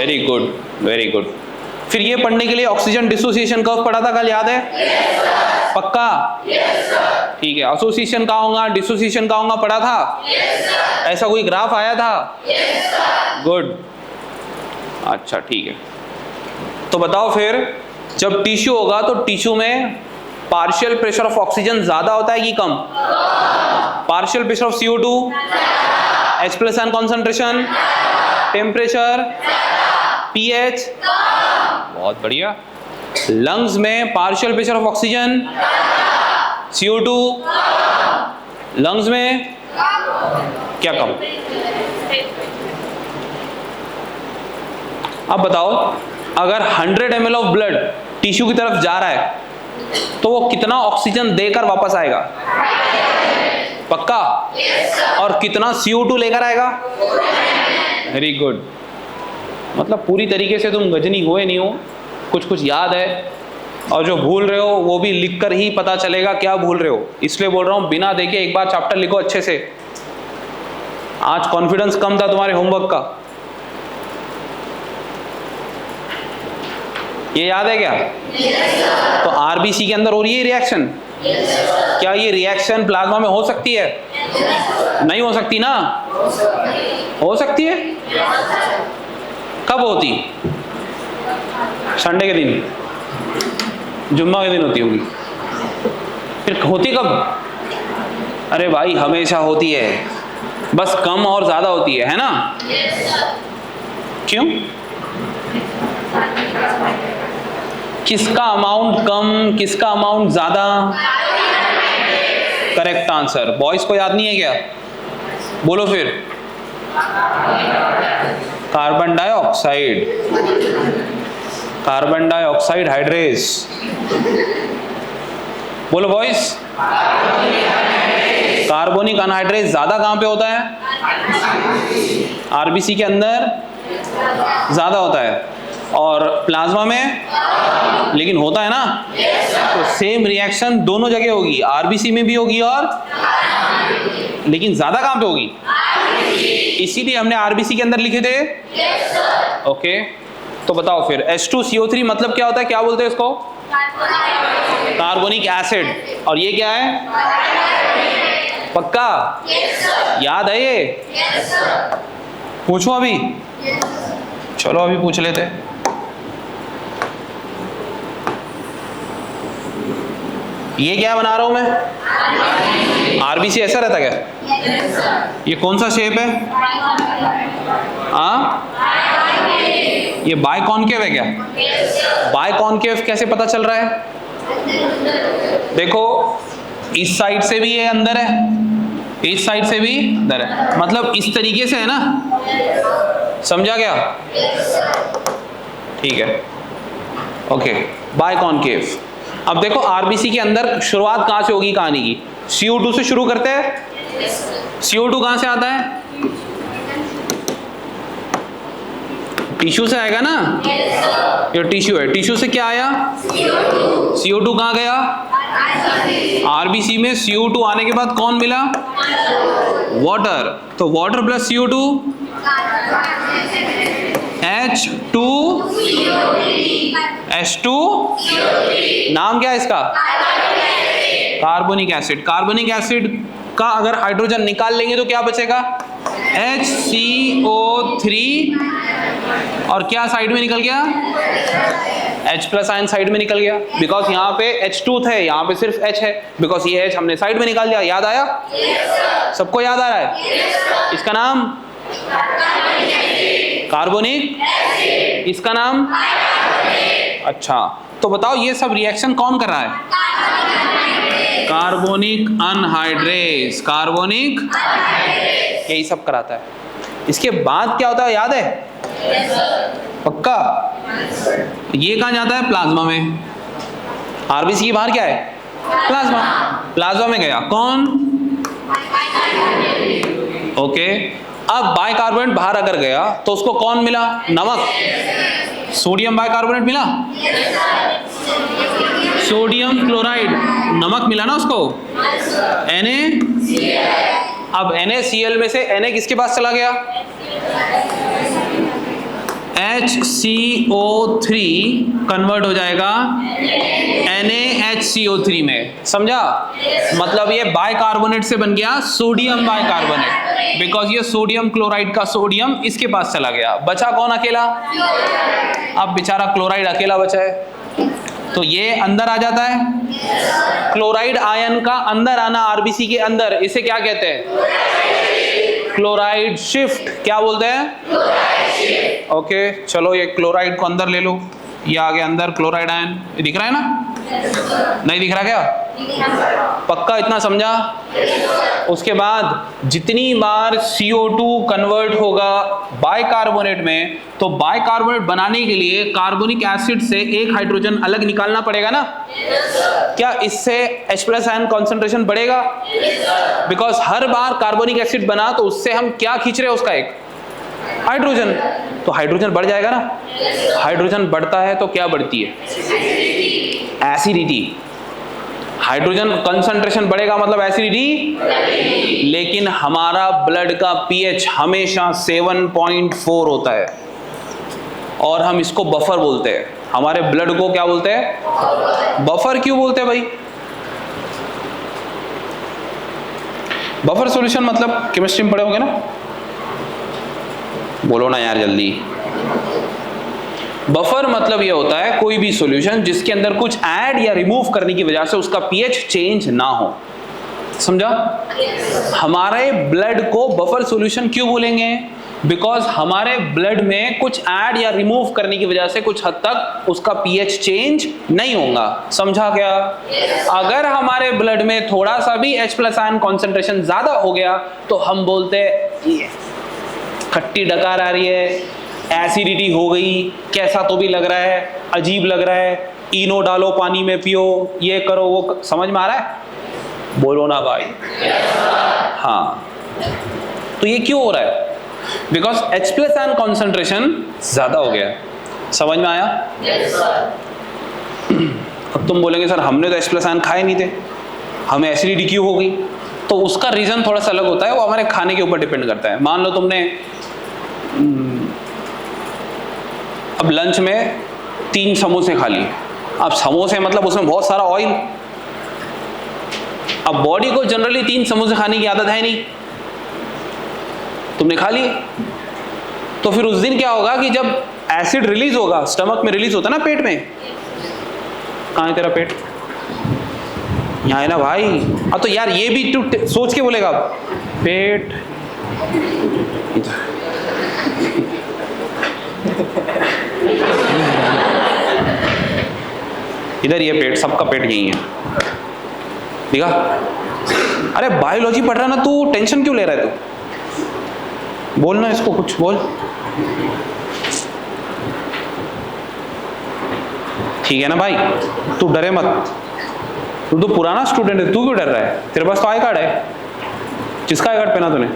Very good, very good. फिर ये पढ़ने के लिए ऑक्सीजन डिसोसिएशन कर्व पढ़ा था कल, याद है? पक्का? ठीक है। एसोसिएशन कहाँ होगा, डिसोसिएशन कहाँ होगा, पढ़ा था? ऐसा कोई ग्राफ आया था? गुड। अच्छा ठीक है। तो बताओ फिर, जब टिश्यू होगा तो टिश्यू में पार्शियल प्रेशर ऑफ ऑक्सीजन ज्यादा होता है कि कम? Partial pressure of CO2, H+, concentration, temperature, pH, बहुत बढ़िया। लंग्स में partial pressure of oxygen, CO2, lungs में क्या कम? अब बताओ, अगर 100 ml ऑफ ब्लड टिश्यू की तरफ जा रहा है तो वो कितना ऑक्सीजन देकर वापस आएगा? पक्का? और कितना CO2 लेकर आएगा? Very good. मतलब पूरी तरीके से तुम गजनी हुए नहीं हो, कुछ कुछ याद है, और जो भूल रहे हो वो भी लिखकर ही पता चलेगा क्या भूल रहे हो। इसलिए बोल रहा हूँ, बिना देखे एक बार चैप्टर लिखो अच्छे से। आज कॉन्फिडेंस कम था तुम्हारे होमवर्क का, ये याद है क्या? तो आरबीसी के अंदर हो रही है रिएक्शन। क्या ये रिएक्शन प्लाज्मा में हो सकती है? नहीं हो सकती ना? हो सकती है। कब होती? संडे के दिन, जुम्मा के दिन होती होगी। फिर होती कब? अरे भाई हमेशा होती है, बस कम और ज्यादा होती है ना? क्यों? किसका अमाउंट कम, किसका अमाउंट ज्यादा? Correct answer. बॉयज को याद नहीं है क्या? बोलो फिर। Carbon dioxide, carbon dioxide hydrase. बोलो बॉयज। कार्बोनिक अनहाइड्रेस ज्यादा कहां पे होता है? आरबीसी के अंदर ज्यादा होता है, और प्लाज्मा में लेकिन होता है ना? तो सेम रिएक्शन दोनों जगह होगी, आरबीसी में भी होगी और लेकिन ज्यादा कहां पे होगी? इसीलिए हमने आरबीसी के अंदर लिखे थे। ओके, तो बताओ फिर H2CO3 मतलब क्या होता है? क्या बोलते हैं इसको? Carbonic acid. और ये क्या है? पक्का? याद है ये? पूछो अभी? चलो अभी पूछ लेते हैं। ये क्या बना रहा हूं मैं? आरबीसी ऐसा रहता क्या? ये कौन सा शेप है? ये बाइकॉन्केव है क्या? बाइकॉन्केव कैसे पता चल रहा है? देखो, इस साइड से भी ये अंदर है, इस साइड से भी अंदर है, मतलब इस तरीके से है ना? समझा क्या? ठीक है, ओके। बाइकॉन्केव। अब देखो, आरबीसी के अंदर शुरुआत कहां से होगी कहानी की? CO2 से शुरू करते हैं। CO2 कहां से आता है? टिश्यू से आएगा ना? ये टिश्यू है, टिश्यू से क्या आया? CO2 कहां गया? आरबीसी में CO2 आने के बाद कौन मिला? वाटर। तो वाटर प्लस CO2 H2 नाम क्या है इसका? Carbonic acid. कार्बोनिक एसिड का अगर हाइड्रोजन निकाल लेंगे तो क्या बचेगा? HCO3, और क्या साइड में निकल गया? H+ आयन साइड में निकल गया, बिकॉज यहाँ पे H2 थे, यहाँ पे सिर्फ H है, बिकॉज ये H हमने साइड में निकाल दिया। याद आया? सबको याद आ रहा है? इसका नाम कार्बोनिक, इसका नाम? अच्छा, तो बताओ ये सब रिएक्शन कौन कर रहा है? Carbonic anhydrase. कार्बोनिक यही सब कराता है। इसके बाद क्या होता है याद है? पक्का? ये कहां जाता है? प्लाज्मा में। आरबीसी के बाहर क्या है? प्लाज्मा। प्लाज्मा में गया कौन? ओके, अब बाइकार्बोनेट बाहर अगर गया तो उसको कौन मिला? नमक। सोडियम बाइकार्बोनेट मिला, सोडियम क्लोराइड, नमक मिला ना उसको, Na। अब NaCl में से Na किसके पास चला गया? HCO3 कन्वर्ट हो जाएगा NaHCO3 में, समझा? मतलब ये बाइकार्बोनेट से बन गया सोडियम बाइकार्बोनेट, बिकॉज ये सोडियम क्लोराइड का सोडियम इसके पास चला गया, बचा कौन अकेला? अब बेचारा क्लोराइड अकेला बचा है, तो ये अंदर आ जाता है। क्लोराइड आयन का अंदर आना आरबीसी के अंदर, इसे क्या कहते हैं? Chloride shift. क्या बोलते हैं? ओके चलो, ये क्लोराइड को अंदर ले लो, ये आ गया अंदर क्लोराइड आयन। ये दिख रहा है ना? नहीं दिख रहा क्या? पक्का इतना समझा? उसके बाद जितनी बार CO2 कन्वर्ट होगा बाइकार्बोनेट में, तो बाइकार्बोनेट बनाने के लिए कार्बोनिक एसिड से एक हाइड्रोजन अलग निकालना पड़ेगा ना? क्या इससे H+ आयन कॉन्सेंट्रेशन बढ़ेगा? Because her bar carbonic acid बना तो उससे हम क्या खींच रहे हैं? उसका एक हाइड्रोजन, तो हाइड्रोजन बढ़ जाएगा ना? हाइड्रोजन बढ़ता है तो क्या बढ़ती है? एसिडिटी। हाइड्रोजन कंसंट्रेशन बढ़ेगा मतलब एसिडिटी, लेकिन हमारा ब्लड का पीएच हमेशा 7.4 होता है और हम इसको बफर बोलते हैं। हमारे ब्लड को क्या बोलते हैं? बफर। क्यों बोलते हैं भाई? बफर सॉल्यूशन मतलब केमिस्ट्री में पढ़े होंगे ना? बोलो ना यार जल्दी। बफर मतलब ये होता है कोई भी सॉल्यूशन जिसके अंदर कुछ ऐड या रिमूव करने की वजह से उसका पीएच चेंज ना हो, समझा? हमारे ब्लड को बफर सॉल्यूशन क्यों बोलेंगे? बिकॉज हमारे ब्लड में कुछ ऐड या रिमूव करने की वजह से कुछ हद तक उसका पीएच चेंज नहीं होगा, समझा क्या? अगर हमारे ब्लड में थोड़ा सा भी H+ आयन कॉन्सेंट्रेशन ज्यादा हो गया तो हम बोलते हैं खट्टी डकार आ रही है, एसिडिटी हो गई, कैसा तो भी लग रहा है, अजीब लग रहा है, इनो डालो पानी में पियो, ये करो वो समझ में आ रहा है? बोलो ना भाई। हाँ, तो ये क्यों हो रहा है? बिकॉज H+ आयन कॉन्सेंट्रेशन ज्यादा हो गया। समझ में आया? अब तुम बोलेंगे सर हमने तो H+ आयन खाए नहीं थे, हमें एसिडिटी क्यों हो गई? तो उसका रीजन थोड़ा सा अलग होता है, वो हमारे खाने के ऊपर डिपेंड करता है। मान लो तुमने अब लंच में 3 समोसे खा लिए। अब समोसे मतलब उसमें बहुत सारा ऑयल, अब बॉडी को जनरली 3 समोसे खाने की आदत है नहीं, तुमने खा लिए, तो फिर उस दिन क्या होगा कि जब एसिड रिलीज होगा, स्टमक में रिलीज होता है ना, पेट में, कहाँ है तेरा पेट? यहाँ है ना भाई। अब तो यार ये भी तू सोच के बोलेगा, पेट इधर, ये पेट, सबका पेट यही है, ठीक है? अरे बायोलॉजी पढ़ रहा ना तू, टेंशन क्यों ले रहा है तू? बोलना इसको, कुछ बोल। ठीक है ना भाई, तू डरे मत, तू तो पुराना स्टूडेंट है, तू क्यों डर रहा है? तेरे पास तो आई कार्ड है। किसका आई कार्ड पहना तूने?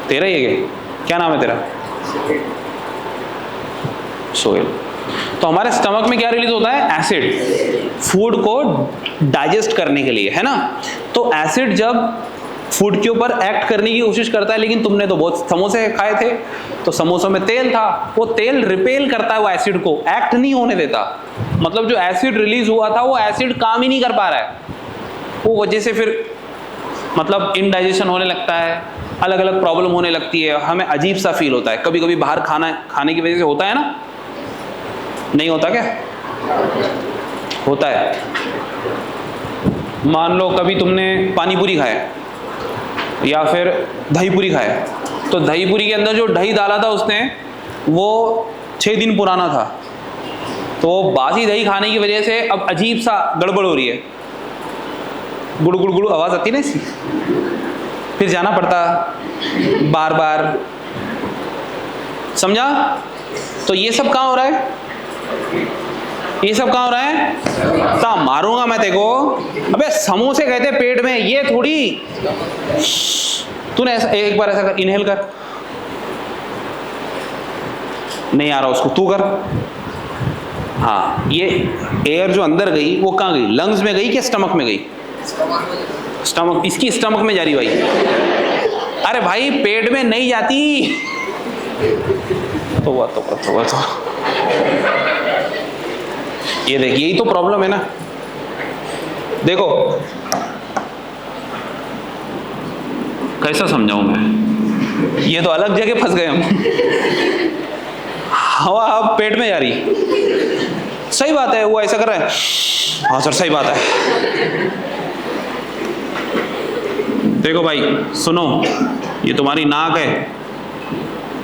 तेरा ही है क्या नाम है तेरा? सोहेल। तो हमारे स्टमक में क्या रिलीज होता है? एसिड, फूड को डाइजेस्ट करने के लिए, है ना? तो एसिड जब फूड के ऊपर एक्ट करने की कोशिश करता है, लेकिन तुमने तो बहुत समोसे खाए थे, तो समोसों में तेल था, वो तेल रिपेल करता है वो एसिड को, एक्ट नहीं होने देता। मतलब जो एसिड रिलीज हुआ था वो एसिड काम ही नहीं कर पा रहा है, वो वजह से फिर मतलब इनडाइजेशन होने लगता है, अलग अलग प्रॉब्लम होने लगती है, हमें अजीब सा फील होता है। कभी कभी बाहर खाने की वजह से होता है ना? नहीं होता क्या? होता है। मान लो कभी तुमने पानी पूरी खाया या फिर दही पूरी खाया, तो दही पूरी के अंदर जो दही डाला था उसने, वो 6 दिन पुराना था, तो बासी दही खाने की वजह से अब अजीब सा गड़बड़ हो रही है, गुड़ गुड़ गुड़ आवाज आती है ना इसकी, फिर जाना पड़ता बार बार, समझा? तो ये सब कहाँ हो रहा है? ये सब कहाँ हो रहा है? ता मारूंगा मैं तेको। अबे समोसे कहते पेट में, ये थोड़ी। तूने ऐसा एक बार ऐसा कर, इनहेल कर, नहीं आ रहा उसको, तू कर। हाँ, ये एयर जो अंदर गई वो कहाँ गई? लंग्स में गई कि स्टमक में गई? स्टमक, इसकी स्टमक में जा रही भाई। अरे भाई पेट में नहीं जाती, तो ये देखिए, यही तो प्रॉब्लम है ना। देखो कैसा समझाऊं मैं, ये तो अलग जगह फंस गए हम। हवा अब पेट में जा रही, सही बात है, वो ऐसा कर रहा है, हाँ सर सही बात है। देखो भाई सुनो, ये तुम्हारी नाक है,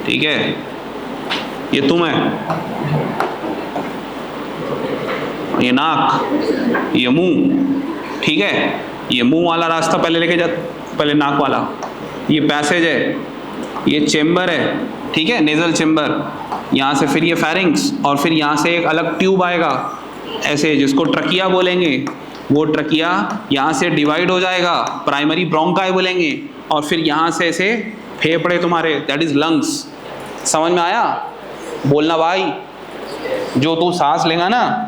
ठीक है, ये तुम है, ये नाक, ये मुंह, ठीक है, ये मुंह वाला रास्ता पहले लेके जा, पहले नाक वाला, ये पैसेज है, ये चेम्बर है, ठीक है, नेजल चेम्बर, यहाँ से फिर ये फेरिंग्स, और फिर यहाँ से एक अलग ट्यूब आएगा ऐसे, जिसको ट्रकिया बोलेंगे। वो ट्रकिया यहाँ से डिवाइड हो जाएगा, प्राइमरी ब्रोंकाई बोलेंगे, और फिर यहाँ से ऐसे फेफड़े तुम्हारे, दैट इज लंग्स। समझ में आया? बोलना भाई, जो तू सांस लेगा ना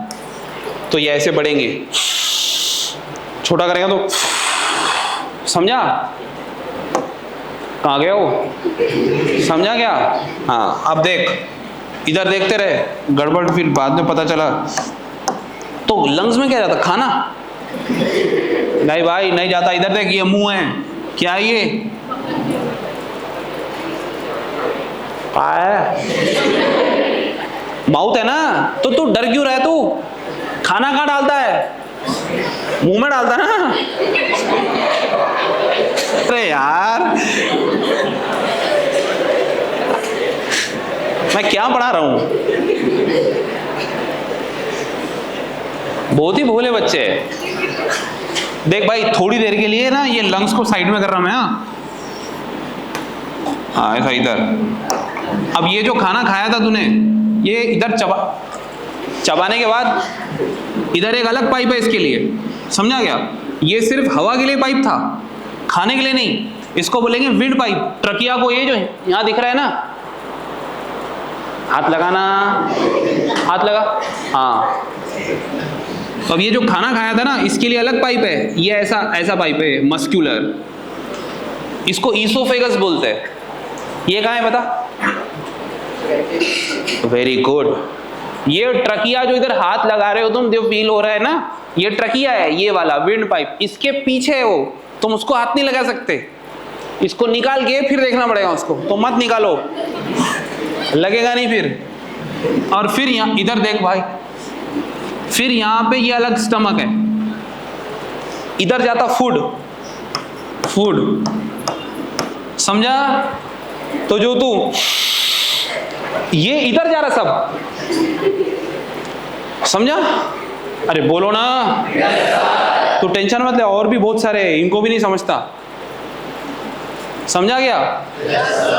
तो ये ऐसे बढ़ेंगे, छोटा करेगा तो, समझा? कहाँ गया वो, समझा क्या? हाँ अब देख, इधर देखते रहे, गड़बड़ फिर बाद में पता चला। तो लंग्स में क्या जाता, खाना? नहीं भाई नहीं जाता, इधर देख, ये मुंह है, क्या है ये, माउथ है ना, तो तू डर क्यों रहा है? तू खाना कहाँ डालता है, मुंह में डालता है ना। अरे यार मैं क्या पढ़ा रहा हूं, बहुत ही भोले बच्चे हैं। देख भाई थोड़ी देर के लिए ना ये लंग्स को साइड में कर रहा मैं, हाँ ऐसा इधर। अब ये जो खाना खाया था तूने, ये इधर चबाने के बाद इधर एक अलग पाइप है इसके लिए, समझा क्या? ये सिर्फ हवा के लिए पाइप था, खाने के लिए नहीं। इसको बोलेंगे विंड पाइप। ट्रकिया को ये जो यहाँ दिख रहा है ना, हाथ लगाना, हाथ लगा, हाँ। तो अब ये जो खाना खाया था ना, इसके लिए अलग पाइप है, ये ऐसा ऐसा पाइप है मस्क्यूलर, इसको ईसोफेगस बोलते हैं। ये कहाँ है बता? Very good. ये ट्रकिया जो इधर हाथ लगा रहे हो तुम, जो फील हो रहा है ना, ये ट्रकिया है, ये वाला विंड पाइप, इसके पीछे है वो, तुम उसको हाथ नहीं लगा सकते। इसको निकाल के फिर देखना पड़ेगा उसको, तो मत निकालो, लगेगा नहीं फिर। और फिर यहाँ इधर देख भाई, फिर यहाँ पे ये अलग स्टमक है, इधर जाता फूड, फूड, समझा? तो जो तू ये इधर जा रहा सब, समझा? अरे बोलो ना, तो टेंशन मत ले, और भी बहुत सारे हैं, इनको भी नहीं समझता, समझा गया?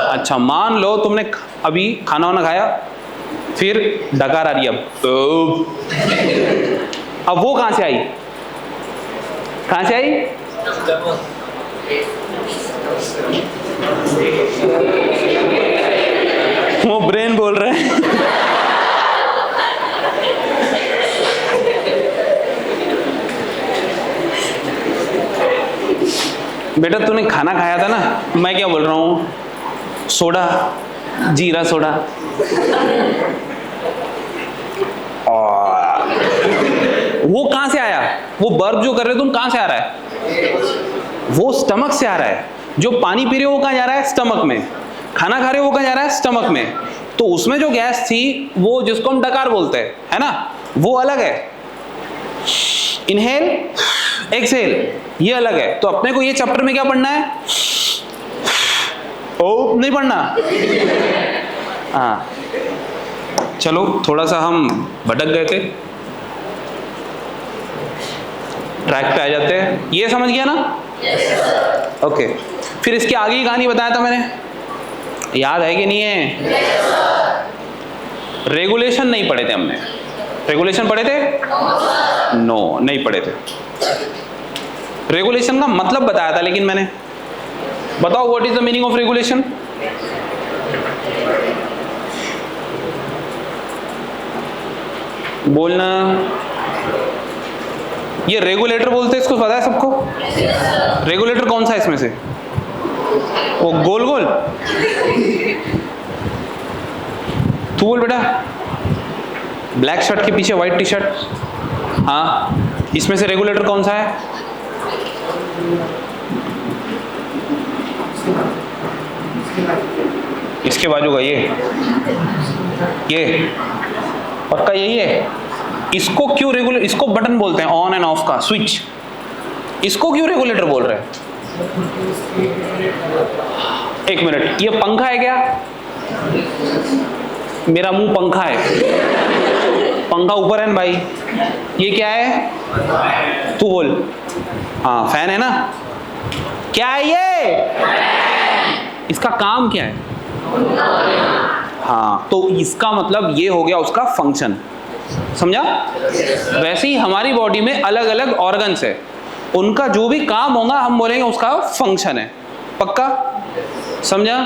अच्छा मान लो तुमने अभी खाना वाना खाया, फिर डकार आ रही, अब वो कहां से आई? कहां से आई? वो ब्रेन बोल रहे हैं। बेटा तूने खाना खाया था ना, मैं क्या बोल रहा हूँ, सोडा, जीरा सोडा, वो कहां से आया? वो बर्फ जो कर रहे हो तुम, कहां से आ रहा है? वो स्टमक से आ रहा है। जो पानी पी रहे हो वो कहां जा रहा है? स्टमक में। खाना खा रहे हो वो कहां जा रहा है? स्टमक में। तो उसमें जो गैस थी, वो जिसको हम डकार बोलते हैं, है ना, वो अलग है। इनहेल, एक्सहेल, ये अलग है। तो अपने को ये चैप्टर में क्या पढ़ना है? ओ नहीं पढ़ना। हाँ चलो, थोड़ा सा हम भटक गए थे, ट्रैक पे आ जाते हैं। ये समझ गया ना? ओके। फिर इसके आगे की कहानी बताया था मैंने, याद है कि नहीं है? रेगुलेशन नहीं पढ़े थे हमने। रेगुलेशन पढ़े थे? नो, नहीं पढ़े थे। रेगुलेशन का मतलब बताया था लेकिन मैंने। बताओ what is the meaning of regulation? बोलना। ये रेगुलेटर बोलते हैं इसको, पता है सबको? रेगुलेटर कौन सा है इसमें से? वो गोल गोल, तू बोल बेटा। ब्लैक शर्ट के पीछे व्हाइट टी शर्ट, हाँ, इसमें से रेगुलेटर कौन सा है? इसके बाजू का ये पक्का यही है। इसको क्यों रेगुलेटर, इसको बटन बोलते हैं ऑन एंड ऑफ का स्विच, इसको क्यों रेगुलेटर बोल रहे हैं? एक मिनट, ये पंखा है क्या? मेरा मुंह पंखा है, पंखा ऊपर है ना भाई। ये क्या है? तू बोल। हाँ फैन है ना। क्या है ये? इसका काम क्या है? हाँ, तो इसका मतलब ये हो गया उसका फंक्शन, समझा? वैसे ही हमारी बॉडी में अलग अलग ऑर्गन्स है, उनका जो भी काम होगा हम बोलेंगे उसका फंक्शन है। पक्का समझा?